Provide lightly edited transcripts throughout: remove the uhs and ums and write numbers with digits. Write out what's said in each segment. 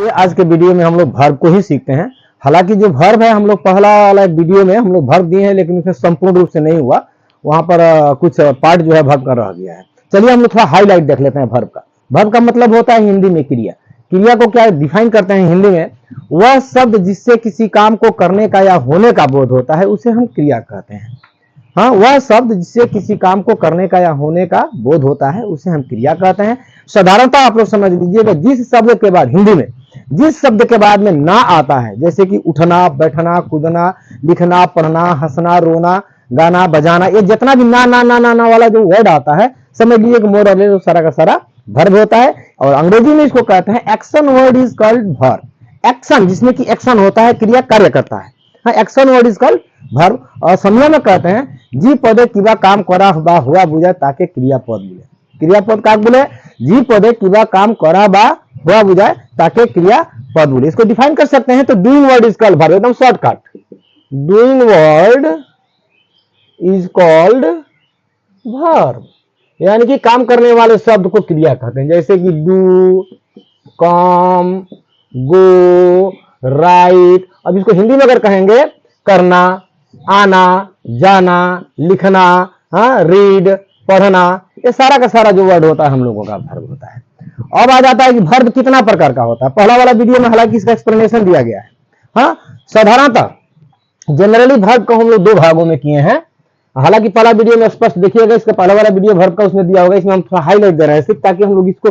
चलिए आज के वीडियो में हम लोग वर्ब को ही सीखते हैं। हालांकि जो वर्ब है हम लोग पहला वाला वीडियो में हम लोग वर्ब दिए हैं, लेकिन उसमें संपूर्ण रूप से नहीं हुआ, वहां पर कुछ पार्ट जो है वर्ब का रह गया है। चलिए हम लोग थोड़ा हाईलाइट देख लेते हैं वर्ब का। वर्ब का मतलब होता है हिंदी में क्रिया। क्रिया को क्या डिफाइन करते हैं हिंदी में? वह शब्द जिससे किसी काम को करने का या होने का बोध होता है उसे हम क्रिया कहते हैं। हाँ, वह शब्द जिससे किसी काम को करने का या होने का बोध होता है उसे हम क्रिया कहते हैं। साधारणतः आप लोग समझ लीजिएगा, जिस शब्द के बाद हिंदी में जिस शब्द के बाद में ना आता है, जैसे कि उठना, बैठना, कूदना, लिखना, पढ़ना, हंसना, रोना, गाना, बजाना, ये जितना भी ना वाला जो वर्ड आता है, समझ लीजिए कि मोर और लेस सारा का सारा वर्ब होता है। और अंग्रेजी में इसको कहते हैं action word is called verb. Action जिसमें कि एक्शन होता है, क्रिया कार्य करता है। हाँ, action word is called verb. और संज्ञा में कहते हैं जी पदे किबा काम करा बा हुआ बुझा ताके क्रियापद मिले। क्रियापद का बोले जी पदे किबा काम करा बा हुआ बुझाए ताके क्रियापद बोले। इसको डिफाइन कर सकते हैं तो doing word is called verb, एकदम shortcut. Doing word is called verb, यानी कि काम करने वाले शब्द को क्रिया कहते हैं। जैसे कि डू, कम, गो, राइट। अब इसको हिंदी में अगर कहेंगे करना, आना, जाना, लिखना, हाँ, रीड, पढ़ना, ये सारा का सारा जो वर्ड होता है हम लोगों का वर्ब होता है। अब आ जाता है कि वर्ब कितना प्रकार का होता है। पहला वाला वीडियो में हालांकि इसका एक्सप्लेनेशन दिया गया है। हाँ, साधारणतः जनरली वर्ब को हम लोग दो भागों में किए हैं। हालांकि पहला वीडियो में स्पष्ट देखिएगा, इसका पहला वाला वीडियो वर्ब का उसमें दिया होगा, इसमें हम थोड़ा हाईलाइट दे रहे हैं सिर्फ ताकि हम लोग इसको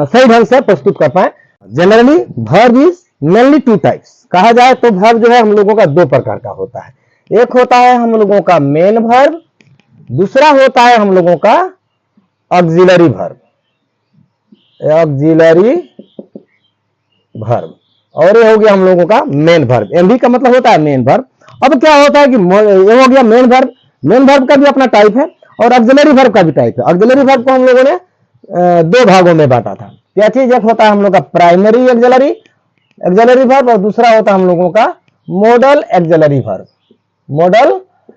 सही ढंग से प्रस्तुत कर पाए। Generally verb is mainly two types. कहा जाए तो वर्ब जो है हम लोगों का दो प्रकार का होता है। एक होता है हम लोगों का मेन वर्ब, दूसरा होता है हम लोगों का ऑक्सिलरी वर्ब। ऑक्सिलरी वर्ब, और ये हो गया हम लोगों का मेन वर्ब। एमवी का मतलब होता है मेन वर्ब। अब क्या होता है कि ये हो गया मेन वर्ब। मेन वर्ब का भी अपना टाइप है और ऑक्सिलरी वर्ब का भी टाइप है। ऑक्सिलरी वर्ब को हम लोगों ने दो भागों में बांटा था। क्या चीज? एक होता है हम लोग का प्राइमरी एक्सिलरी वर्ब और दूसरा होता है हम लोगों का model axillary verb. Model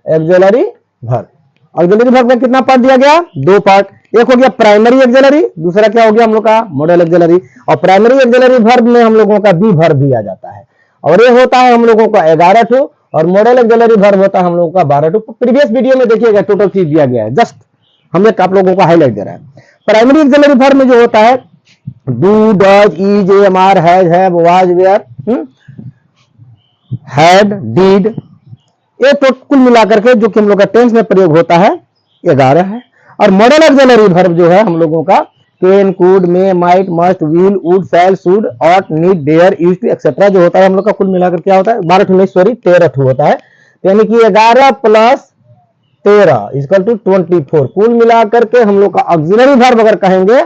axillary verb. Auxiliary verb का कितना पार्ट दिया गया? दो पार्ट। एक हो गया प्राइमरी एक्सिलरी, दूसरा क्या हो गया हम लोग का मॉडल एक्सिलरी। और प्राइमरी एक्सिलरी वर्ब में हम लोगों का बी वर्ब भी आ जाता है, और ये होता है हम लोगों का 11 ठो, और मॉडल एक्सिलरी वर्ब होता है हम लोगों का 12 ठो। प्रीवियस वीडियो में देखिएगा टोटल चीज दिया गया है, जस्ट हम आप लोगों को हाईलाइट दे रहे हैं। प्राइमरी एक्सिलरी वर्ब में जो होता है do, does, is, am, are, have, was, were, had, did, ये तो कुल मिलाकर के जो कि हम लोग का टेंस में प्रयोग होता है 11 है। और मॉडल एक्सिलरी वर्ब जो है हम लोगों का can, could, may, might, must, will, would, shall, should, ought, need, dare, used to etcetera जो होता है हम लोग का कुल मिलाकर क्या होता है 12 ठो नहीं सॉरी 13 ठो होता है। यानी कि 11 प्लस 13 इक्वल टू 24। कुल मिलाकर के हम लोग का ऑक्सिलरी वर्ब अगर कहेंगे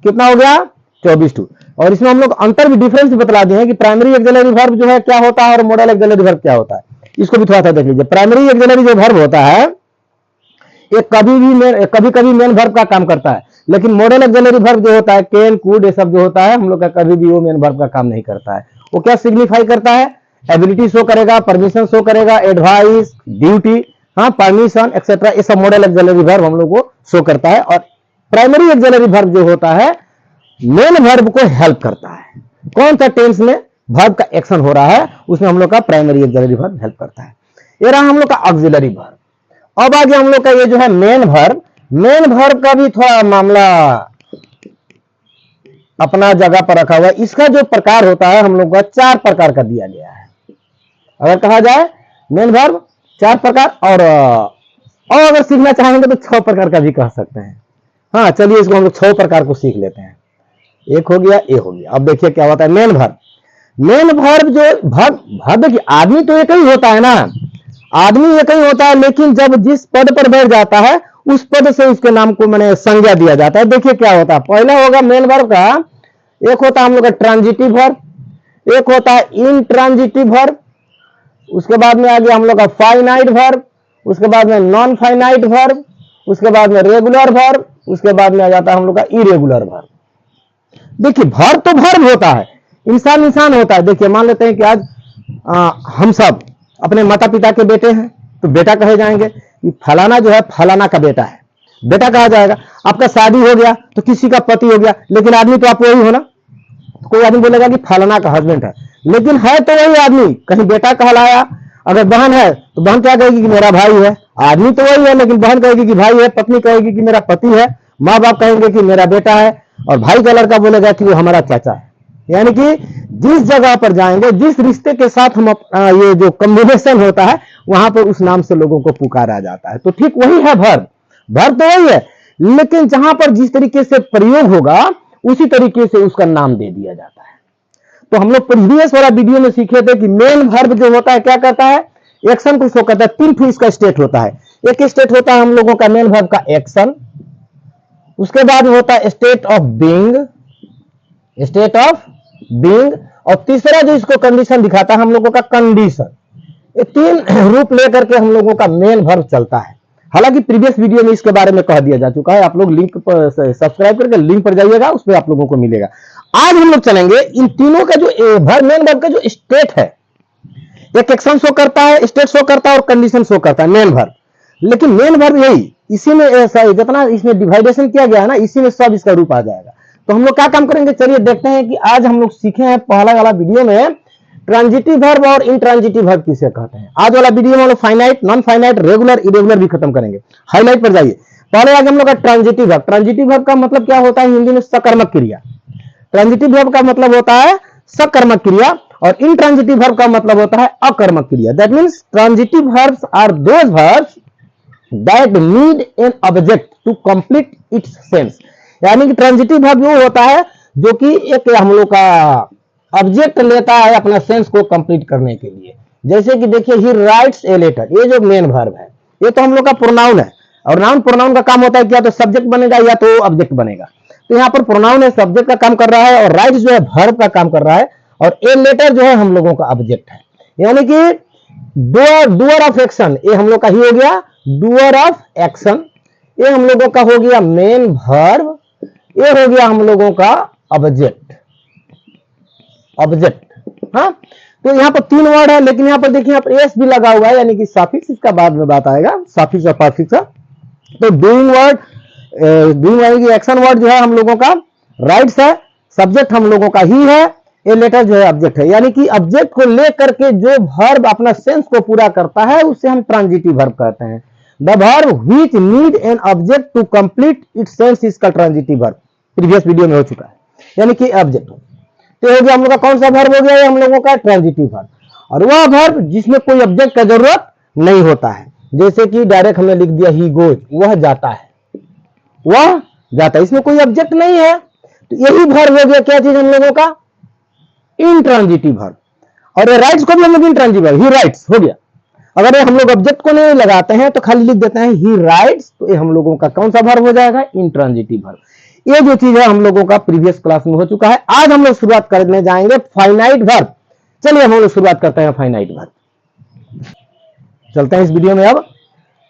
कितना हो गया 24 टू। और इसमें हम लोग अंतर भी डिफरेंस बता दिए हैं कि प्राइमरी एक्सिलरी वर्ब जो है क्या होता है और मॉडल एक्सिलरी वर्ब क्या होता है। इसको भी थोड़ा सा देख लीजिए। प्राइमरी एक्सिलरी जो वर्ब होता है ये कभी कभी मेन वर्ब का काम करता है, लेकिन मॉडल एक्सिलरी वर्ब जो होता है कैन, कुड, ये सब जो होता है हम लोग का कभी भी वो मेन वर्ब का काम नहीं करता है। वो क्या सिग्निफाई करता है? एबिलिटी शो करेगा, परमिशन शो करेगा, एडवाइस, ड्यूटी, हाँ, परमिशन एक्सेट्रा, ये सब मॉडल एक्सिलरी वर्ब हम लोग को शो करता है। और प्राइमरी एक्सिलरी वर्ब जो होता है मेन वर्ब को हेल्प करता है। कौन सा टेंस में वर्ब का एक्शन हो रहा है उसमें हम लोग का प्राइमरी एक्सिलरी वर्ब हेल्प करता है। ये रहा हम लोग का ऑक्सिलरी वर्ब। अब आगे हम लोग का ये जो है मेन वर्ब। मेन वर्ब का भी थोड़ा मामला अपना जगह पर रखा हुआ है। इसका जो प्रकार होता है हम लोग का 4 प्रकार का दिया गया है। अगर कहा जाए मेन वर्ब 4 प्रकार, और अगर सीखना चाहेंगे तो 6 प्रकार का भी कह सकते हैं। हाँ, चलिए इसको हम लोग 6 प्रकार को सीख लेते हैं। एक हो गया, ये हो गया। अब देखिए क्या होता है मेन वर्ब। मेन वर्ब जो वर्ब देखिए आदमी तो एक ही होता है ना, आदमी एक ही होता है, लेकिन जब जिस पद पर बैठ जाता है उस पद से उसके नाम को मैंने संज्ञा दिया जाता है। देखिए क्या होता है, पहला होगा मेन वर्ब का, एक होता है हम लोग का ट्रांजिटिव वर्ब, एक होता है इनट्रांजिटिव वर्ब, उसके बाद में आ गया हम लोग का फाइनाइट वर्ब, उसके बाद में नॉन फाइनाइट वर्ब, उसके बाद में रेगुलर वर्ब, उसके बाद में आ जाता है हम लोग का इरेगुलर वर्ब। देखिए वर्ब तो वर्ब होता है, इंसान होता है। देखिए मान लेते हैं कि आज हम सब अपने माता पिता के बेटे हैं तो बेटा कहे जाएंगे कि फलाना जो है फलाना का बेटा है, बेटा कहा जाएगा। आपका शादी हो गया तो किसी का पति हो गया, लेकिन आदमी तो आप वही हो ना। तो कोई आदमी बोलेगा कि फलाना का हस्बैंड है, लेकिन है तो वही आदमी, कहीं बेटा कहलाया। अगर बहन है तो बहन क्या कहेगी कि मेरा भाई है, आदमी तो वही है लेकिन बहन कहेगी कि भाई है, पत्नी कहेगी कि मेरा पति है, माँ बाप कहेंगे कि मेरा बेटा है, और भाई का लड़का बोलेगा कि वो हमारा चाचा है। यानी कि जिस जगह पर जाएंगे, जिस रिश्ते के साथ हम ये जो कॉम्बिनेशन होता है, वहां पर उस नाम से लोगों को पुकारा जाता है। तो ठीक वही है वर्ब, वर्ब तो वही है, लेकिन जहां पर जिस तरीके से प्रयोग होगा उसी तरीके से उसका नाम दे दिया जाता है। तो हम लोग प्रीवियस वाला वीडियो में सीखे थे कि मेन वर्ब जो होता है क्या करता है, एक्शन को शो करता है। तीन ठो इसका स्टेट होता है। एक स्टेट होता है हम लोगों का मेन वर्ब का एक्शन, उसके बाद होता है state of being, state of being, और तीसरा जो इसको कंडीशन दिखाता है हम लोगों का कंडीशन। ये तीन रूप लेकर के हम लोगों का मेन वर्ब चलता है। हालांकि प्रीवियस वीडियो में इसके बारे में कह दिया जा चुका है, आप लोग लिंक पर सब्सक्राइब करके लिंक पर जाइएगा, उस पर आप लोगों को मिलेगा। आज हम लोग चलेंगे इन तीनों का जो मेन वर्ब का जो स्टेट है, एक एक्शन शो करता है, स्टेट शो करता है और कंडीशन शो करता है, मेन वर्ब। लेकिन मेन वर्ब यही, इसी में जितना इसमें डिवाइडेशन किया गया है ना, इसी में सब इसका रूप आ जाएगा। तो हम लोग क्या काम करेंगे, चलिए देखते हैं कि आज हम लोग सीखे हैं पहला वाला वीडियो में ट्रांजिटिव वर्ब और इंट्रांजिटिव वर्ब किसे कहते हैं। आज वाला वीडियो में हम लोग finite, non finite, regular, irregular भी खत्म करेंगे। हाईलाइट पर जाइए। पहले आगे हम लोग का ट्रांजिटिव वर्ब। ट्रांजिटिव वर्ब का मतलब क्या होता है हिंदी में, सकर्मक क्रिया। ट्रांजिटिव वर्ब का मतलब होता है सकर्मक क्रिया, और इंट्रांजिटिव वर्ब का मतलब होता है अकर्मक क्रिया। That means transitive verbs are those verbs that need an object to complete its sense. यानी कि ट्रांजिटिव वर्ब वो होता है जो कि एक हम लोग का ऑब्जेक्ट लेता है अपना सेंस को कंप्लीट करने के लिए। जैसे कि देखिए, ही राइट्स ए लेटर, ये जो मेन वर्ब है, ये तो हम लोग का प्रोनाउन है, और नाउन प्रोनाउन का काम होता है क्या तो सब्जेक्ट बनेगा या तो ऑब्जेक्ट बनेगा। तो यहाँ पर प्रोनाउन है, सब्जेक्ट का काम कर रहा है, और राइट्स जो है वर्ब का काम कर रहा है, और ए लेटर जो है हम लोगों का ऑब्जेक्ट है। यानी कि डूअर ऑफ एक्शन, ये हम लोग का ही हो गया डूअर ऑफ एक्शन, ये हम लोगों का हो गया मेन वर्ब, ये हो गया हम लोगों का ऑब्जेक्ट। ऑब्जेक्ट, हाँ। तो यहाँ पर तीन वर्ड है, लेकिन यहाँ पर देखिए यहाँ पर एस भी लगा हुआ है, यानी कि सफिक्स, इसका बाद में बात आएगा, सफिक्स और परफिक्स। तो डूइंग वर्ड, डूइंग यानी कि एक्शन वर्ड जो है हम लोगों का राइट्स है, सब्जेक्ट हम लोगों का ही है, ये लेटर जो है ऑब्जेक्ट है। यानी कि ऑब्जेक्ट को लेकर के जो वर्ब अपना सेंस को पूरा करता है उसे हम ट्रांजिटिव वर्ब कहते हैं। The verb which need an object to complete its sense is called transitive verb. Previous video में हो चुका है, यानी कि ऑब्जेक्ट। तो हो गया हम लोग का कौन सा वर्ब हो गया, हम लोगों का ट्रांजिटिव वर्ब। और वह वर्ब जिसमें कोई ऑब्जेक्ट का जरूरत नहीं होता है, जैसे कि डायरेक्ट हमने लिख दिया ही गोज, वह जाता है, वह जाता है, इसमें कोई ऑब्जेक्ट नहीं है। तो यही वर्ब हो गया क्या चीज हम लोगों का, इंट्रांजिटिव वर्ब। और राइट्स को भी हम लोग इंट्रांजिटिव वर्ब, ही राइट्स हो गया। अगर ये हम लोग ऑब्जेक्ट को नहीं लगाते हैं तो खाली लिख देते हैं ही राइट्स, तो ये हम लोगों का कौन सा वर्ब हो जाएगा, इंट्रांजिटिव वर्ब। ये जो चीज है हम लोगों का प्रीवियस क्लास में हो चुका है। आज हम लोग शुरुआत करने जाएंगे फाइनाइट वर्ब। चलिए हम लोग शुरुआत करते हैं फाइनाइट वर्ब। चलते हैं इस वीडियो में अब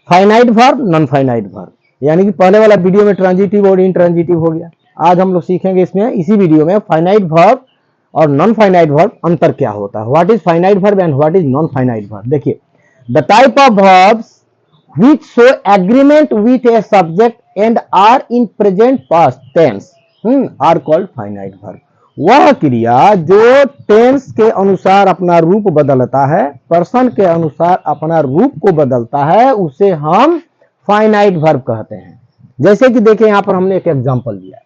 finite verb, non finite verb. यानी कि पहले वाला वीडियो में ट्रांजिटिव और इंट्रांजिटिव हो गया, आज हम लोग सीखेंगे इसमें इसी वीडियो में फाइनाइट वर्ब और नॉन फाइनाइट वर्ब अंतर क्या होता है, what is finite verb and what is non finite verb. देखिए, the type of verbs which show agreement with a subject and are in present past tense are called finite verb। वह क्रिया जो tense के अनुसार अपना रूप बदलता है, पर्सन के अनुसार अपना रूप को बदलता है, उसे हम फाइनाइट वर्ब कहते हैं। जैसे कि देखिए यहाँ पर हमने एक एग्जांपल दिया,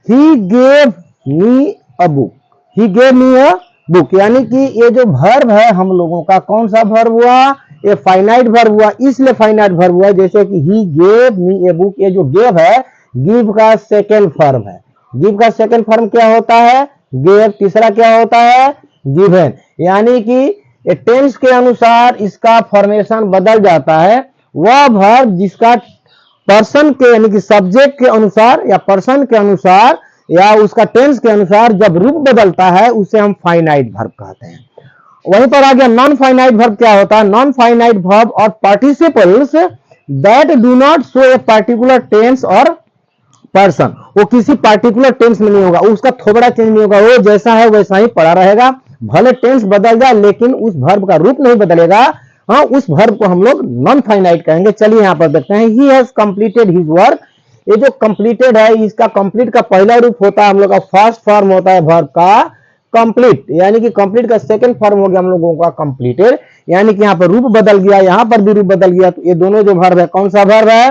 he gave me a book, he gave me a book। यानी कि ये जो वर्ब है हम लोगों का कौन सा वर्ब हुआ, ये फाइनाइट वर्ब हुआ, इसलिए फाइनाइट वर्ब हुआ। जैसे कि he gave me a book, ये जो गेव है गिव का सेकेंड फॉर्म है, गिव का सेकेंड फॉर्म क्या होता है, गेव। तीसरा क्या होता है, गिवन। यानी कि ये टेंस के अनुसार इसका फॉर्मेशन बदल जाता है। वह वर्ब जिसका पर्सन के यानी कि सब्जेक्ट के अनुसार या पर्सन के अनुसार या उसका टेंस के अनुसार जब रूप बदलता है उसे हम फाइनाइट वर्ब कहते हैं। वहीं पर आ गया नॉन फाइनाइट वर्ब। क्या होता है, नॉन फाइनाइट वर्ब और participles that do not show a particular tense और पर्सन। वो किसी पार्टिकुलर टेंस में नहीं होगा, उसका थोबड़ा चेंज नहीं होगा, वो जैसा है वैसा ही पड़ा रहेगा, भले टेंस बदल जाए लेकिन उस वर्ब का रूप नहीं बदलेगा। हाँ, उस वर्ब को हम लोग नॉन फाइनाइट कहेंगे। चलिए यहां पर देखते हैं, he has completed his work, ये जो कंप्लीटेड है, इसका कंप्लीट का पहला रूप होता है हम लोग का, फर्स्ट फॉर्म होता है वर्ब का कंप्लीट, यानी कि कंप्लीट का सेकंड फॉर्म हो गया हम लोगों का कंप्लीटेड, यानी कि यहाँ पर रूप बदल गया, यहाँ पर भी रूप बदल गया। तो ये दोनों जो वर्ब है, कौन सा वर्ब है?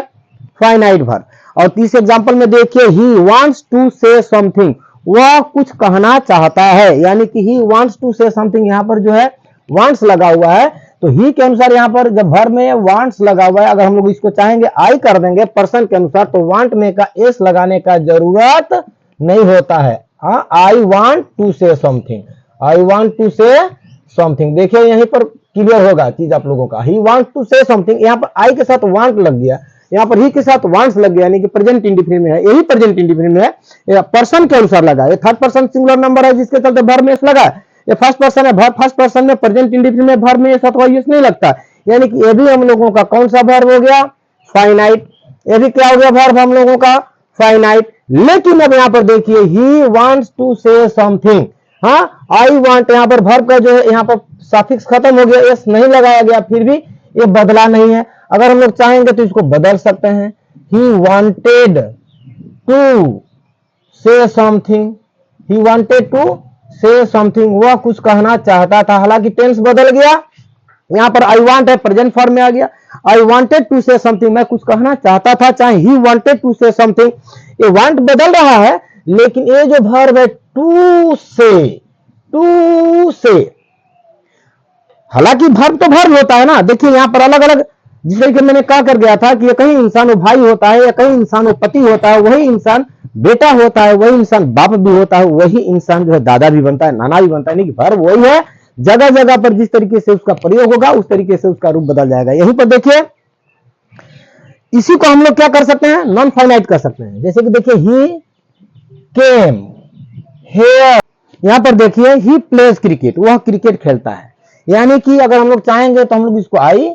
Finite verb. और तीसरे एग्जांपल में देखिए, he wants to say something, वह कुछ कहना चाहता है, यानी कि he wants to say something, यहाँ पर जो है वांट्स लगा हुआ है, तो ही के अनुसार यहाँ पर जब वर्ब में वांट्स लगा हुआ है, अगर हम लोग इसको चाहेंगे आई कर देंगे पर्सन के अनुसार, तो वांट में का एस लगाने का जरूरत नहीं होता है। हाँ, I want to say something, I want to say something, देखिए यहीं पर क्लियर होगा चीज आप लोगों का। He want to say something, यहाँ पर आई के साथ वांट लग गया, यहाँ पर ही के साथ वांट्स लग गया, यानी कि प्रेजेंट इंडिफिनिट में है, यही प्रेजेंट इंडिफिनिट में है, पर्सन के अनुसार लगा। ये थर्ड पर्सन सिंगुलर नंबर है, जिसके चलते वर्ब में एस लगा। ये फर्स्ट पर्सन है, फर्स्ट पर्सन में प्रेजेंट इंडिफिनिट में वर्ब में एस अथवा एस नहीं लगता, यानी कि ये भी हम लोगों का कौन सा वर्ब हो गया? फाइनाइट। ये भी क्या हो गया? वर्ब हम लोगों का फाइनाइट। लेकिन अब यहाँ पर देखिए, he wants to say something, हाँ, आई वांट, यहाँ पर वर्ब का जो है यहाँ पर सफिक्स खत्म हो गया, एस नहीं लगाया गया, फिर भी ये बदला नहीं है। अगर हम लोग चाहेंगे तो इसको बदल सकते हैं, he wanted to say something, he wanted to say something, वह कुछ कहना चाहता था, हालांकि टेंस बदल गया, यहाँ पर आई वांट है, प्रेजेंट फॉर्म में आ गया, I wanted to say something, मैं कुछ कहना चाहता था, चाहे he wanted to say something, ये वांट बदल रहा है, लेकिन ये जो वर्ब है टू से, हालांकि वर्ब तो वर्ब होता है ना। देखिए यहाँ पर अलग अलग, जिस तरीके मैंने कहा कर गया था कि ये कहीं इंसान वो भाई होता है, या कहीं इंसान वो पति होता है, वही इंसान बेटा होता है, वही इंसान बाप भी होता है, वही इंसान जो है दादा भी बनता है, नाना भी बनता है, नहीं कि वर्ब वही है, जगह जगह पर जिस तरीके से उसका प्रयोग होगा उस तरीके से उसका रूप बदल जाएगा। यहीं पर देखिए, इसी को हम लोग क्या कर सकते हैं? नॉन फाइनाइट कर सकते हैं। जैसे कि देखिए, ही केम हेयर, यहां पर देखिए, ही प्लेज क्रिकेट, वह क्रिकेट खेलता है, यानी कि अगर हम लोग चाहेंगे तो हम लोग इसको आई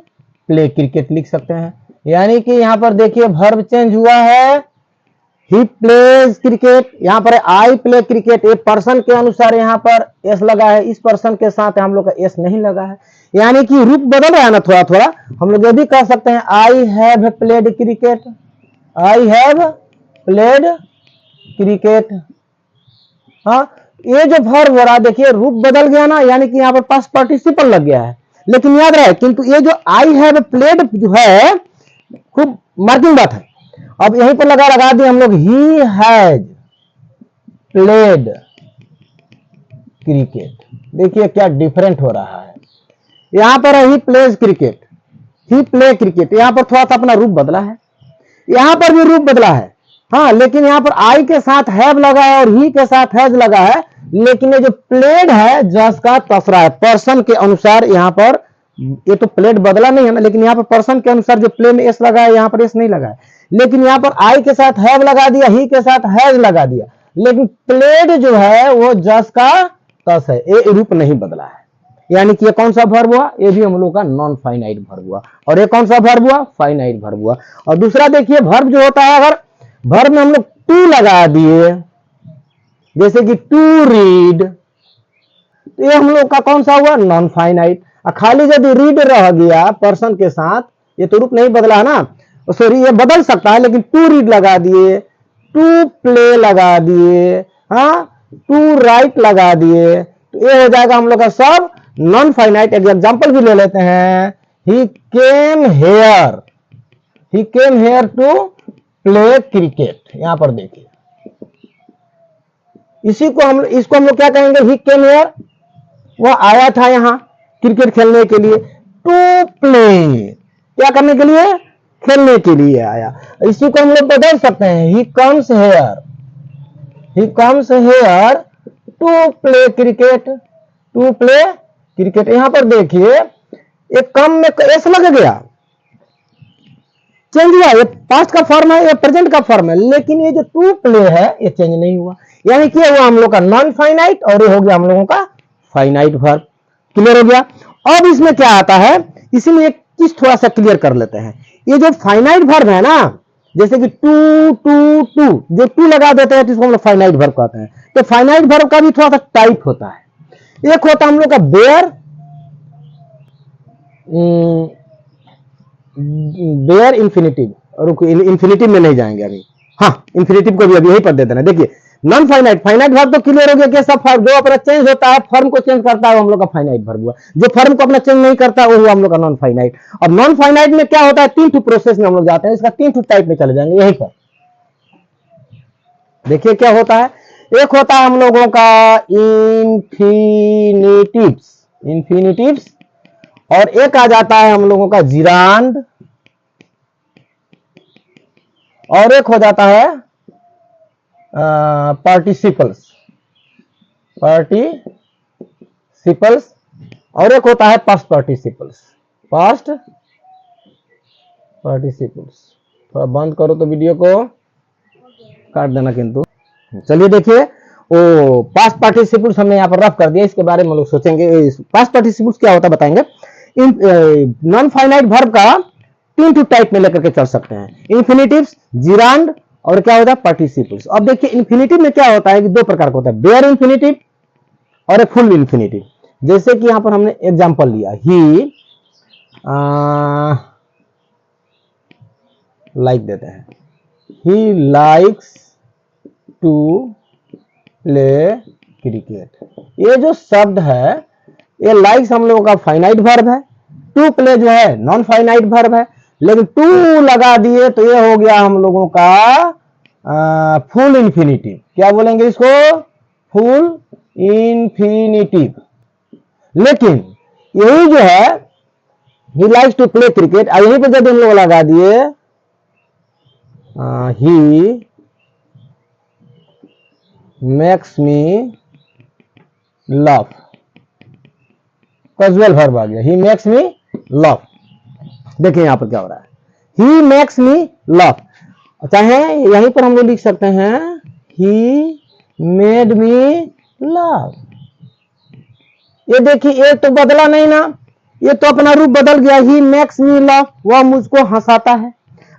प्ले क्रिकेट लिख सकते हैं, यानी कि यहां पर देखिए वर्ब चेंज हुआ है, ही प्लेज क्रिकेट, यहाँ पर आई प्ले क्रिकेट, ये पर्सन के अनुसार यहाँ पर एस लगा है, इस पर्सन के साथ हम लोग का एस नहीं लगा है, यानी कि रूप बदल रहा है ना थोड़ा थोड़ा। हम लोग ये भी कह सकते हैं, I have played cricket, I have played cricket. हाँ, ये जो वर्ब हो रहा है देखिए रूप बदल गया ना, यानी कि यहाँ पर पास्ट पार्टिसिपल लग गया है, लेकिन याद रहे, किंतु ये जो आई हैव प्लेड जो है, खूब मार्किंग बात है। अब यहीं पर लगा दिए हम लोग, ही हैज प्लेड क्रिकेट, देखिए क्या डिफरेंट हो रहा है। यहां पर he plays cricket, he play cricket, यहां पर थोड़ा सा अपना रूप बदला है, यहां पर भी रूप बदला है, हाँ, लेकिन यहां पर आई के साथ हैव लगा है और ही के साथ हैज लगा है, लेकिन ये जो प्लेड है जस का तसरा है, पर्सन के अनुसार यहाँ पर, ये तो प्लेड बदला नहीं है ना, लेकिन यहाँ पर पर्सन के अनुसार जो प्ले में एस लगा है, यहाँ पर एस नहीं लगा है, लेकिन यहाँ पर आई के साथ हैव लगा दिया, ही के साथ हैज लगा दिया, लेकिन प्लेड जो है वो जस का तस है, ये रूप नहीं बदला है, यानी कि ये कौन सा वर्ब हुआ? ये भी हम लोग का नॉन फाइनाइट वर्ब हुआ। और ये कौन सा वर्ब हुआ? फाइनाइट वर्ब हुआ। और दूसरा देखिए, वर्ब जो होता है, अगर वर्ब में हम लोग टू लगा दिए, जैसे कि टू रीड, तो ये हम लोग का कौन सा हुआ? Non finite. खाली यदि रीड रह गया पर्सन के साथ, ये तो रूप नहीं बदला ना, सॉरी ये बदल सकता है, लेकिन टू रीड लगा दिए, टू प्ले लगा दिए, हाँ, टू राइट लगा दिए, तो ये हो जाएगा हम लोग का सब नॉन फाइनाइट। एग्जाम्पल भी ले लेते हैं, he came here, he came here to play cricket, यहां पर देखिए, इसको हम लोग क्या कहेंगे? ही केम हेयर, वो आया था यहां क्रिकेट खेलने के लिए, टू प्ले, क्या करने के लिए? खेलने के लिए आया। इसी को हम लोग बदल सकते हैं, he comes here, he comes here to play cricket, to play cricket. यहां पर देखिए एक कम में एस लग गया, चेंज हुआ, ये पास्ट का फॉर्म है, ये प्रेजेंट का फॉर्म है, लेकिन ये जो टू प्ले है ये चेंज नहीं हुआ, यानी कि वो हम लोग का नॉन फाइनाइट और ये हो गया हम लोगों का फाइनाइट वर्ब। क्लियर हो गया? अब इसमें क्या आता है, इसमें एक चीज थोड़ा सा क्लियर कर लेते हैं। ये जो फाइनाइट वर्ब है ना, जैसे कि टू टू टू, जो टू लगा देते हैं तो इसको हम लोग फाइनाइट वर्ब कहते हैं। तो फाइनाइट वर्ब का भी थोड़ा सा टाइप होता है। एक होता है हम लोग का बेयर, बेयर इंफिनिटिव, और इंफिनिटिव में नहीं जाएंगे अभी, हाँ, इंफिनिटिव को भी अभी यही पर दे देना। देखिए नॉन फाइनाइट, फाइनाइट वर्ब तो क्लियर हो गया कि सब जो अपना चेंज होता है, फॉर्म को चेंज करता है, वो हम लोग का फाइनाइट वर्ब हुआ। जो फॉर्म को अपना चेंज नहीं करता वो हुआ हम लोग का नॉन फाइनाइट। और नॉन फाइनाइट में क्या होता है, 3 प्रोसेस में हम लोग जाते हैं, इसका 3 टाइप में चले जाएंगे यहीं पर। देखिए क्या होता है, एक होता है हम लोगों का इंफिनिटिव्स, इंफिनिटिव्स, और एक आ जाता है हम लोगों का जिरांड, और एक हो जाता है पार्टिसिपल्स, पार्टिसिपल्स, और एक होता है पास्ट पार्टिसिपल्स, पास्ट पार्टिसिपल्स। थोड़ा बंद करो तो वीडियो को, काट देना किंतु। चलिए देखिए, वो पास्ट पार्टिसिपल्स हमने यहाँ पर रफ कर दिया, इसके बारे में हम लोग सोचेंगे। पास्ट पार्टिसिपल्स क्या होता है बताएंगे। नॉन फाइनाइट वर्ब का 3 टाइप में लेकर के चल सकते हैं, इंफिनिटिव्स, जिरांड, और क्या होता है पार्टिसिपल्स। अब देखिए इंफिनिटिव में क्या होता है कि 2 प्रकार का होता है, बेयर इंफिनिटिव और एक फुल इंफिनिटिव। जैसे कि यहां पर हमने एग्जांपल लिया, ही लाइक देते हैं, he likes to play cricket. ये जो शब्द है, ये लाइक्स हम लोगों का फाइनाइट वर्ब है, टू प्ले जो है नॉन फाइनाइट वर्ब है, लेकिन टू लगा दिए तो ये हो गया हम लोगों का फुल इंफिनिटिव। क्या बोलेंगे इसको, फुल इंफिनिटिव। लेकिन यही जो है he likes to play cricket, यहीं पे जब हम लोग लगा दिए he makes me love, casual verb आ गया, ही मेक्स मी लव। देखिए यहां पर क्या हो रहा है, ही मेक्स मी लव, चाहे यहीं पर हम लोग लिख सकते हैं ही मेड मी लव। ये देखिए, ये तो बदला नहीं ना, ये तो अपना रूप बदल गया, ही मेक्स मी लव, वह मुझको हंसाता है,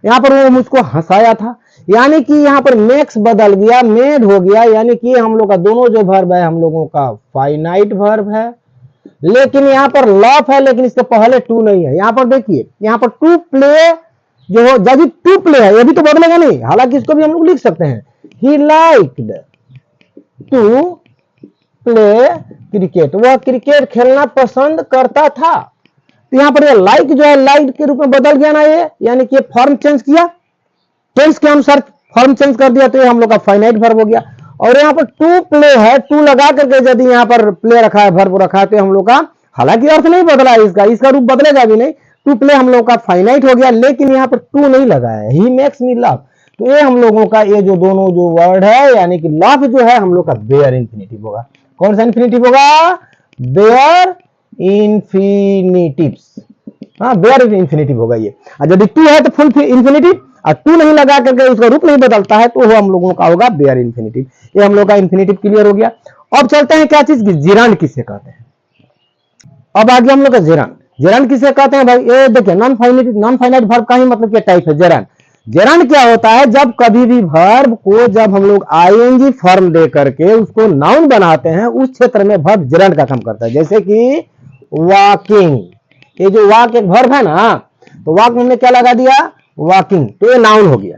यहां पर वो मुझको हंसाया था, यानी कि यहां पर मेक्स बदल गया, मेड हो गया, यानी कि हम लोग का दोनों जो वर्ब है हम लोगों का फाइनाइट वर्ब है, लेकिन यहां पर लव है, लेकिन इसके पहले टू नहीं है। यहां पर देखिए, यहां पर टू प्ले जो हो, जब टू प्ले है ये भी तो बदलेगा नहीं, हालांकि इसको भी हम लोग लिख सकते हैं, he liked to play cricket, वह क्रिकेट खेलना पसंद करता था। तो यहां पर ये लाइक जो है लाइक के रूप में बदल गया ना ये, यानी कि फॉर्म चेंज किया, टेंस के अनुसार फॉर्म चेंज कर दिया, तो ये हम लोग का फाइनाइट वर्ब हो गया। और यहाँ पर टू प्ले है, टू लगा करके यदि यहाँ पर प्ले रखा है, वर्ब रखा है, तो हम लोग का हालांकि अर्थ नहीं बदला है इसका, इसका रूप बदलेगा भी नहीं, टू प्ले हम लोग का फाइनाइट हो गया, लेकिन यहाँ पर टू नहीं लगा है, ही मेक्स मी लव। तो ये हम लोगों का ये जो दोनों जो वर्ड है, यानी कि लव जो है हम लोग का बेयर इंफिनिटिव होगा। कौन सा इंफिनिटिव होगा, बेयर इंफिनिटिव्स, हाँ बेयर इंफिनिटिव होगा ये। और यदि टू है तो फुल इंफिनिटिव, और टू नहीं लगा करके उसका रूप नहीं बदलता है तो वो हम लोगों का होगा बेयर इंफिनिटिव। ये हम लोग का इंफिनिटिव क्लियर हो गया। अब चलते हैं क्या चीज की, जिरांड किसे कहते हैं। अब आगे हम लोग का जिरांड, जिरांड किसे कहते हैं भाई, ये देखिए नॉन फाइनाइट वर्ब का ही मतलब क्या टाइप है जिरांड। जिरांड क्या होता है, जब कभी भी वर्ब को जब हम लोग आईएनजी फॉर्म दे करके उसको नाउन बनाते हैं, उस क्षेत्र में वर्ब जिरांड का काम करता है। जैसे कि वॉकिंग, ये जो वॉक एक वर्ब है ना, तो वॉक में हमने क्या लगा दिया, वॉकिंग, तो ये नाउन हो गया।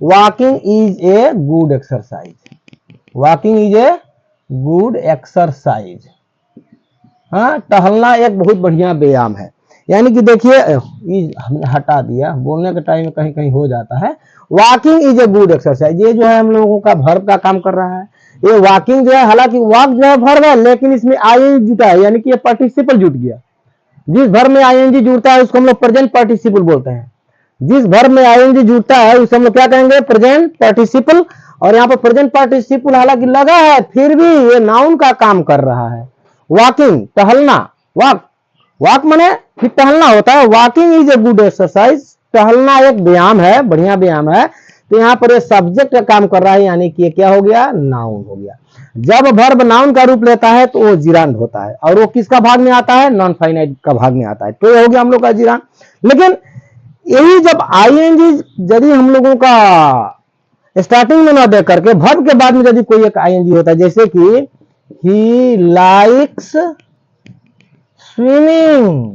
Walking is a good exercise, walking is a good exercise, हाँ टहलना एक बहुत बढ़िया व्यायाम है। यानी कि देखिए हमने हटा दिया, बोलने के टाइम में कहीं कहीं हो जाता है, walking is a good exercise, ये जो है हम लोगों का वर्ब का काम कर रहा है। ये वॉकिंग जो है, हालांकि वॉक जो है वर्ब है, लेकिन इसमें आईएनजी जुटा है, यानी कि ये पार्टिसिपल जुट गया। जिस वर्ब में आईएनजी जुड़ता है उसको हम लोग प्रेजेंट पार्टिसिपल बोलते हैं। जिस वर्ब में आईएनजी जुड़ता है उसे हम लोग क्या कहेंगे, प्रेजेंट पार्टिसिपल। और यहाँ पर प्रेजेंट पार्टिसिपल हालांकि लगा है, फिर भी ये नाउन का काम कर रहा है। वॉकिंग टहलना, वॉक, वॉक माने फिर टहलना होता है। Walking is a good exercise, टहलना एक व्यायाम है, बढ़िया व्यायाम है। तो यहाँ पर ये सब्जेक्ट का काम कर रहा है, यानी कि ये क्या हो गया, नाउन हो गया। जब वर्ब नाउन का रूप लेता है तो वो जिरांड होता है, और वो किसका भाग में आता है, नॉन फाइनाइट का भाग में आता है। तो ये हो गया हम लोग का जिरांड। लेकिन यही जब आईएनजी यदि हम लोगों का स्टार्टिंग में ना दे करके वर्ब के बाद में यदि कोई एक आईएनजी होता है, जैसे कि he likes swimming,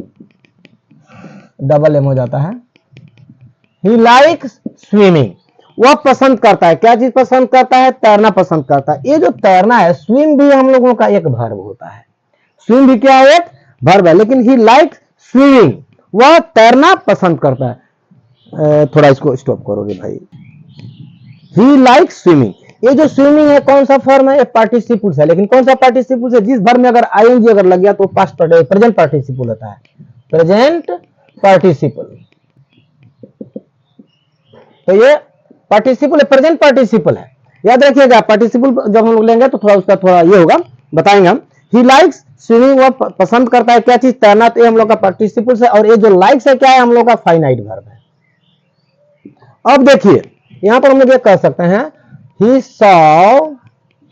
double M हो जाता है, ही लाइक्स स्विमिंग, वह पसंद करता है। क्या चीज पसंद करता है? तैरना पसंद करता है। ये जो तैरना है, स्विम भी हम लोगों का एक वर्ब होता है। स्विम भी क्या है? एक वर्ब है। लेकिन ही लाइक स्विमिंग, वह तैरना पसंद करता है। थोड़ा इसको स्टॉप करोगे भाई। ही लाइक स्विमिंग, ये जो स्विमिंग है कौन सा फॉर्म है? पार्टिसिपल्स है। लेकिन कौन सा पार्टिसिपल्स है? जिस वर्ब में अगर आईएनजी अगर लग गया तो पास्ट प्रेजेंट पार्टिसिपल होता है। प्रेजेंट पार्टिसिपल, तो ये पार्टिसिपल है, प्रेजेंट पार्टिसिपल है। याद रखिएगा, पार्टिसिपल जब हम लोग लेंगे तो थोड़ा उसका थोड़ा ये होगा, बताएंगे हम। ही लाइक्स स्विमिंग, वह पसंद करता है क्या चीज? तैरना। तो ये हम लोग का पार्टिसिपल है। और ये जो लाइक्स है क्या है? हम लोग का फाइनाइट वर्ब है। अब देखिए यहां पर हम लोग ये कह सकते हैं, ही सॉ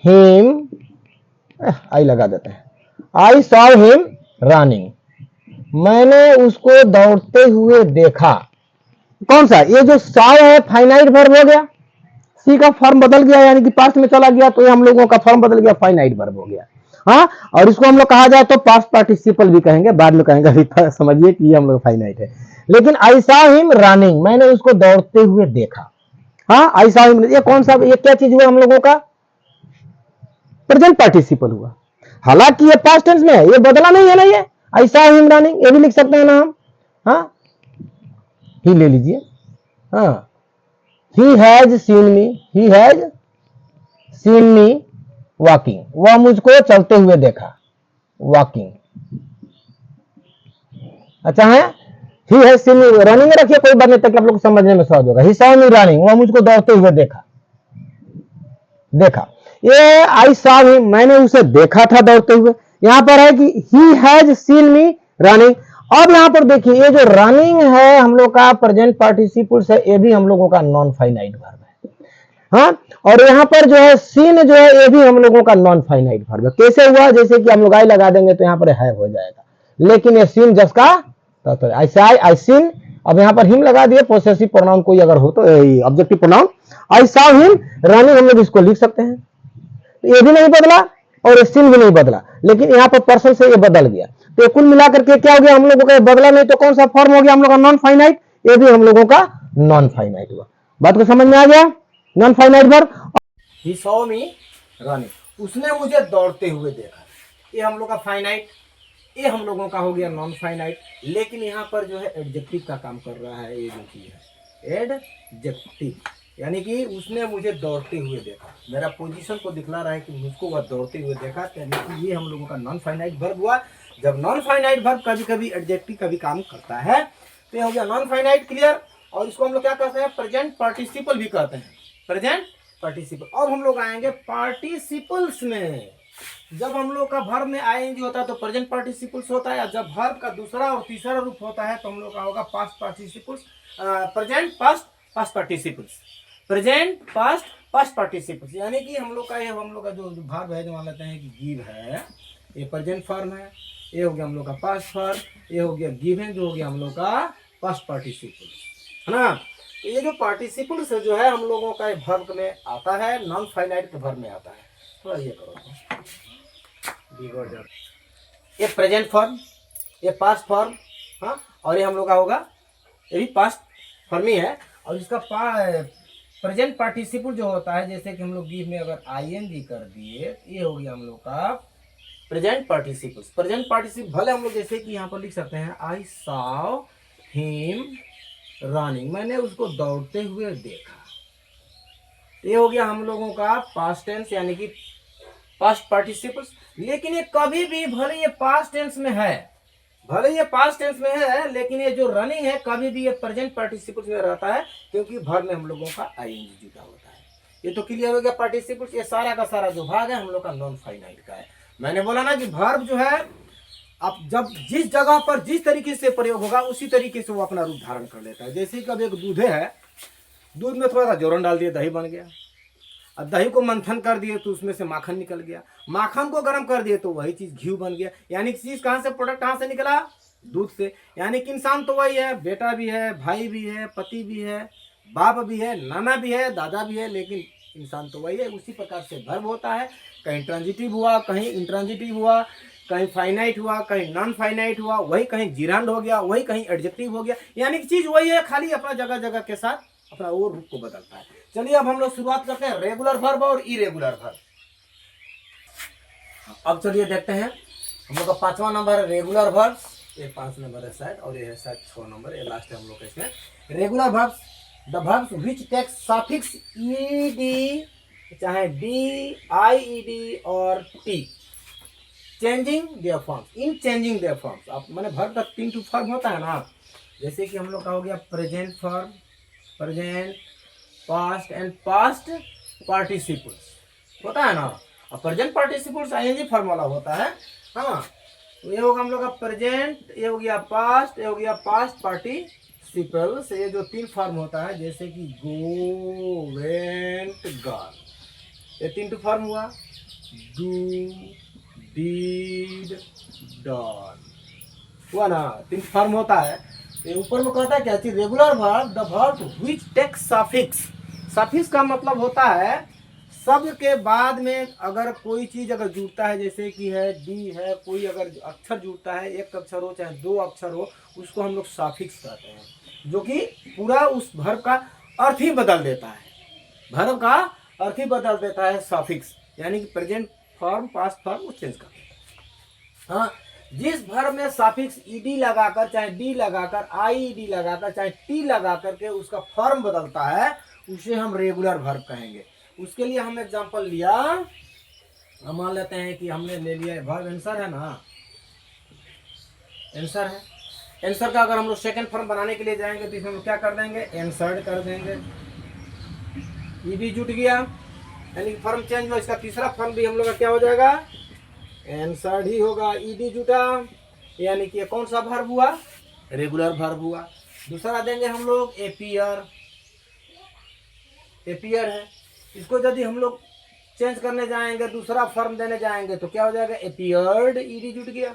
हिम, आई लगा देते हैं, आई सॉ हिम रनिंग, मैंने उसको दौड़ते हुए देखा। कौन सा? ये जो सॉ है फाइनाइट वर्ब हो गया, सी का फॉर्म बदल गया, यानी कि पास्ट में चला गया, तो ये हम लोगों का फॉर्म बदल गया, फाइनाइट वर्ब हो गया। हाँ, और इसको हम लोग कहा जाए तो पास्ट पार्टिसिपल भी कहेंगे, बाद में कहेंगे, अभी समझिए कि ये हम लोग फाइनाइट है। लेकिन आई सॉ हिम रनिंग, मैंने उसको दौड़ते हुए देखा। हाँ, आई सॉ हिम, ये कौन सा, ये क्या चीज हुआ हम लोगों का? प्रेजेंट पार्टिसिपल हुआ। हालांकि ये पास्ट टेंस में है, ये बदला नहीं है ना, ये आई सॉ हिम रनिंग, ये भी लिख सकते हैं ना हम। हाँ, ही ले लीजिए। हाँ, he has seen me, he has seen me walking, वह मुझको चलते हुए देखा। वॉकिंग, अच्छा है। He has seen me running में रखिए, कोई बात नहीं, तक आप लोग को समझने में सहज होगा। ही सॉ मी रनिंग, वह मुझको दौड़ते हुए देखा। देखा, ये आई सॉ हिम, मैंने उसे देखा था दौड़ते हुए। यहां पर है कि he has seen me running. अब यहां पर देखिए, ये जो रनिंग है हम लोग का प्रेजेंट पार्टिसिपल है, ये भी हम लोगों का नॉन फाइनाइट वर्ब है। हाँ, और यहाँ पर जो है सीन जो है, ये भी हम लोगों का नॉन फाइनाइट वर्ब है। कैसे हुआ? जैसे कि हम लोग आई लगा देंगे तो यहाँ पर है हो जाएगा, लेकिन ये सीन जस्ट का आई सीन। अब यहाँ पर हिम लगा दिए, पोसेसिव प्रोनाउन कोई अगर हो तो objective pronoun, I saw him running, हम लोग इसको लिख सकते हैं। तो ये भी नहीं बदला और सीन भी नहीं बदला, लेकिन यहाँ पर पर्सन से ये बदल गया। तो कुल मिलाकर के क्या हो गया हम लोगों का? बदला नहीं तो कौन सा फॉर्म हो गया हम लोग का? Non finite. ये भी हम लोगों का नॉन फाइनाइट हुआ। बात को समझ में आ गया? Non finite verb. He saw me running, उसने मुझे दौड़ते हुए देखा, ये हम लोग का फाइनाइट, ये हम लोगों का हो गया नॉन फाइनाइट। लेकिन यहाँ पर जो है एडजेक्टिव का काम कर रहा है, ये जो चीज है एडजेक्टिव, यानी कि उसने मुझे दौड़ते हुए देखा, मेरा पोजीशन को दिखला रहा है कि मुझको वह दौड़ते हुए देखा, यानी कि ये हम लोगों का नॉन फाइनाइट वर्ब हुआ। जब नॉन फाइनाइट वर्ब कभी कभी एडजेक्टिव का भी काम करता है, तो ये हो गया नॉन फाइनाइट, क्लियर। और इसको हम लोग क्या कहते हैं? प्रेजेंट पार्टिसिपल भी कहते हैं, प्रेजेंट पार्टिसिपल। अब हम लोग आएंगे पार्टिसिपल्स में। जब हम लोग का वर्ब में आईएनजी होता है तो प्रेजेंट पार्टिसिपल्स होता है, जब वर्ब का दूसरा और तीसरा रूप होता है तो हम लोग का होगा past participles, present past past participles, present past past participles. यानी कि हम लोग का ये हम लोग का जो वर्ब है, जो मान लेते हैं कि गिव है, ये प्रेजेंट फॉर्म है, ये हो गया हम लोग का पास्ट फॉर्म, ये हो गया गिवन, जो हो गया हम लोग का पास्ट पार्टिसिपल्स, है ना। तो ये जो पार्टिसिपल्स जो है हम लोगों का वर्ब में आता है, नॉन फाइनाइट के वर्ब में आता है। थोड़ा ये करो, ये प्रेजेंट फॉर्म, ये पास्ट फॉर्म, हाँ, और ये हम लोग का होगा, ये भी पास्ट फॉर्म ही है। और इसका प्रेजेंट पार्टिसिपल जो होता है, जैसे कि हम लोग गिव में अगर आईएनजी कर दिए, ये हो गया हम लोग का प्रेजेंट पार्टिसिपल्स। प्रेजेंट पार्टिसिपल भले हम लोग जैसे कि यहाँ पर लिख सकते हैं, आई सॉ हिम रनिंग, मैंने उसको दौड़ते हुए देखा। ये हो गया हम लोगों का पास्ट टेंस, यानी कि पास्ट पार्टिसिपल्स। लेकिन ये कभी भी भले ये पास्ट टेंस में है, भले ये पास्ट टेंस में है, लेकिन ये जो रनिंग है कभी भी ये प्रेजेंट पार्टिसिपल्स में रहता है, क्योंकि वर्ब में हम लोगों का आईएनजी जुड़ा होता है। ये तो क्लियर हो गया पार्टिसिपल्स। ये सारा का सारा जो भाग है हम लोग का नॉन फाइनाइट का है। मैंने बोला ना कि वर्ब जो है अब जब जिस जगह पर जिस तरीके से प्रयोग होगा उसी तरीके से वो अपना रूप धारण कर लेता है। जैसे कि अब एक दूधे है, दूध में थोड़ा सा जोरन डाल दिया, दही बन गया। अब दही को मंथन कर दिए तो उसमें से माखन निकल गया, माखन को गर्म कर दिए तो वही चीज घी बन गया। यानी कि चीज कहाँ से, प्रोडक्ट कहाँ से निकला? दूध से। यानी कि इंसान तो वही है, बेटा भी है, भाई भी है, पति भी है, बाप भी है, नाना भी है, दादा भी है, लेकिन इंसान तो वही है। उसी प्रकार से वर्ब होता है, कहीं ट्रांजिटिव हुआ, कहीं इंट्रांजिटिव हुआ, कहीं फाइनाइट हुआ, कहीं नॉन फाइनाइट हुआ, वही कहीं जिरांड हो गया, वही कहीं एडजेक्टिव हो गया। यानी कि चीज वही है, खाली अपना जगह जगह के साथ अपना वो रूप को बदलता है। चलिए अब हम लोग शुरुआत करते हैं रेगुलर वर्ब और इरेगुलर वर्ब। अब चलिए देखते हैं, हम लोग का 5वां नंबर है रेगुलर वर्ब। ये 5 नंबर है शायद, और ये है शायद 6 नंबर, ये लास्ट है हम लोग का इसमें। Regular verbs, the verbs which takes suffix ED, चाहे डी, आईईडी और T, changing their forms, in changing their forms. अब मैंने वर्ब का 3 फॉर्म होता है ना, जैसे कि हम लोग का हो गया present form, present, past and past participles होता है ना। और प्रेजेंट पार्टिसिपल्स आईएनजी फॉर्म वाला होता है। हाँ, तो ये होगा हम लोग का प्रेजेंट, ये हो गया पास्ट, ये हो गया पास्ट पार्टिसिपल्स। ये जो 3 फॉर्म होता है, जैसे कि गो, वेंट, गॉन, ये 3 फॉर्म हुआ। डू, डीड, डन हुआ ना, 3 फॉर्म होता है। ये ऊपर में कहता है क्या चीज, regular verb the verb which takes suffix. Suffix का मतलब होता है शब्द के बाद में अगर कोई चीज अगर जुड़ता है, जैसे कि है डी है, कोई अगर अक्षर जुड़ता है, एक अक्षर हो चाहे 2 अक्षर हो, उसको हम लोग सफिक्स कहते हैं, जो कि पूरा उस वर्ब का अर्थ ही बदल देता है। वर्ब का अर्थ ही बदल देता है सफिक्स, यानी कि प्रेजेंट फॉर्म, पास्ट फॉर्म को चेंज करते हैं। हाँ, जिस वर्ब में सफिक्स ईडी लगाकर, चाहे डी लगाकर, आईईडी लगाकर, चाहे टी लगाकर के उसका फॉर्म बदलता है, उसे हम रेगुलर वर्ब कहेंगे। उसके लिए हम एग्जांपल लिया, हम मान लेते हैं कि हमने ले लिया वर्ब आंसर है ना, आंसर है। आंसर का अगर हम लोग सेकंड फॉर्म बनाने के लिए जाएंगे तो इसमें हम क्या कर देंगे, आंसर्ड कर देंगे, ईडी जुट गया, यानी फॉर्म चेंज हुआ। इसका तीसरा फॉर्म भी हम लोग का क्या हो जाएगा, आंसर्ड ही होगा, ईडी जुटा, यानी कि कौन सा वर्ब हुआ, रेगुलर वर्ब हुआ। दूसरा देंगे हम लोग एपियर, एपियर है, इसको यदि हम लोग चेंज करने जाएंगे, दूसरा फॉर्म देने जाएंगे तो क्या हो जाएगा, एपियर्ड, ईडी जुट गया।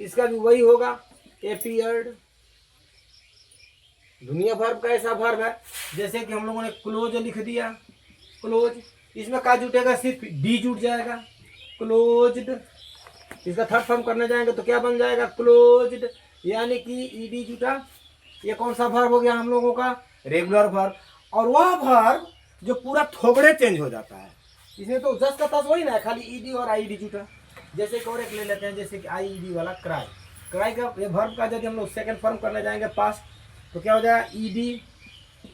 इसका भी वही होगा, एपियर्ड। दुनिया वर्ब का ऐसा वर्ब है, जैसे कि हम लोगों ने क्लोज लिख दिया, क्लोज, इसमें क्या जुटेगा, सिर्फ डी जुट जाएगा, क्लोज्ड। इसका थर्ड फॉर्म करने जाएंगे तो क्या बन जाएगा, क्लोज्ड, यानी कि ईडी जुटा। ये कौन सा वर्ब हो गया हम लोगों का, रेगुलर वर्ब। और वह वर्ब जो पूरा थोबड़े चेंज हो जाता है, इसमें तो जस का तस वही ना, खाली ईडी और आईडी जुटा। जैसे कि और एक ले लेते हैं, जैसे कि आईडी वाला क्राई, क्राई का ये वर्ब का यदि हम लोग सेकंड फॉर्म करने जाएंगे पास्ट, तो क्या हो जाएगा, ईडी,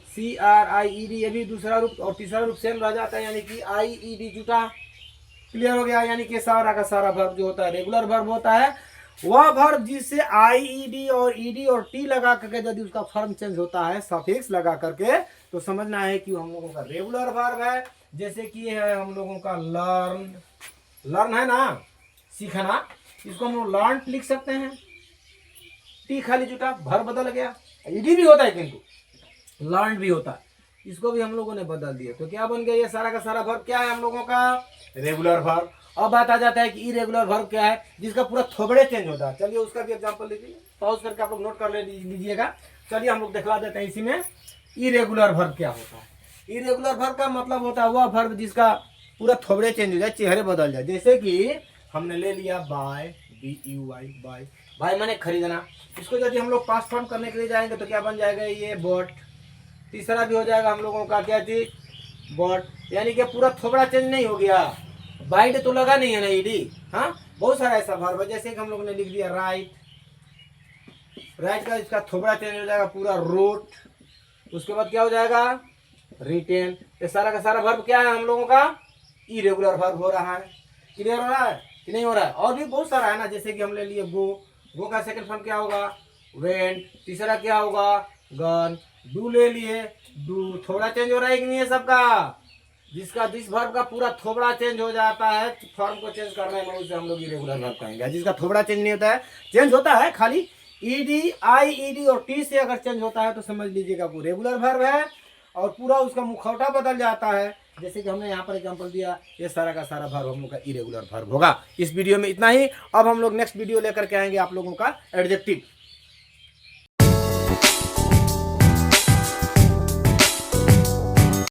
CRIED, ये भी दूसरा रूप, और तीसरा रूप सेम रह जाता है, यानी कि IED जुटा। क्लियर हो गया, यानी कि सारा का सारा वर्ब जो होता है रेगुलर वर्ब होता है। वह वर्ब जिससे IED और ED और T लगा करके यदि उसका फॉर्म चेंज होता है सफिक्स लगा करके, तो समझना है कि हम लोगों का रेगुलर वर्ब है। जैसे कि है हम लोगों का लर्न, लर्न है ना, सीखना, इसको हम लोग लर्न लिख सकते हैं, टी खाली जुटा, वर्ब बदल गया। ED भी होता है किंतु लर्न भी होता है, इसको भी हम लोगों ने बदल दिया, तो क्या बन गया, ये सारा का सारा वर्ब क्या है हम लोगों का, रेगुलर वर्ब। अब बात आ जाता है कि इरेगुलर वर्ब क्या है, जिसका पूरा थोबड़े चेंज होता है। चलिए उसका भी एग्जांपल लीजिए, पॉज करके आप लोग नोट कर लीजिएगा। चलिए हम लोग दिखला देते हैं इसी में इरेगुलर वर्ब क्या होता है। इरेगुलर वर्ब का मतलब होता है वह वर्ब जिसका पूरा थोबड़े चेंज हो जाए, चेहरे बदल जाए। जैसे कि हमने ले लिया बाय, BUY, बाय, बाय माने खरीदना, इसको यदि हम लोग पास्ट फॉर्म करने के लिए जाएंगे तो क्या बन जाएगा, ये बॉट। तीसरा भी हो जाएगा हम लोगों का क्या चीज, बॉट, यानी कि पूरा थोबड़ा चेंज नहीं हो गया, बाइट तो लगा नहीं है ना ईडी। हाँ, बहुत सारा ऐसा वर्ब है, जैसे कि हम लोग ने लिख दिया राइट, राइट का इसका थोबड़ा चेंज हो जाएगा पूरा रोट, उसके बाद क्या हो जाएगा, रिटेन। ये सारा का सारा वर्ब क्या है हम लोगों का, इरेगुलर वर्ब हो रहा है। क्लियर हो रहा है कि नहीं हो रहा है, और भी बहुत सारा है ना, जैसे कि हम ले लिए गो, गो का सेकंड फॉर्म क्या होगा, वेंट, तीसरा क्या होगा, गन, डू ले लिए, डू, थोड़ा चेंज हो रहा है कि नहीं है सबका, जिसका जिस वर्ब का पूरा थोबड़ा चेंज हो जाता है, फॉर्म को चेंज करने में उसे हम लोग इरेगुलर वर्ब कहेंगे। जिसका थोबड़ा चेंज नहीं होता है, चेंज होता है खाली ED, IED और T से अगर चेंज होता है तो समझ लीजिएगा वो रेगुलर वर्ब है, और पूरा उसका मुखौटा बदल जाता है। जैसे कि हमने यहाँ पर एग्जांपल दिया, ये सारा का सारा वर्ब हम लोग का इरेगुलर वर्ब होगा। इस वीडियो में इतना ही। अब हम लोग नेक्स्ट वीडियो लेकर के आएंगे आप लोगों का एडजेक्टिव।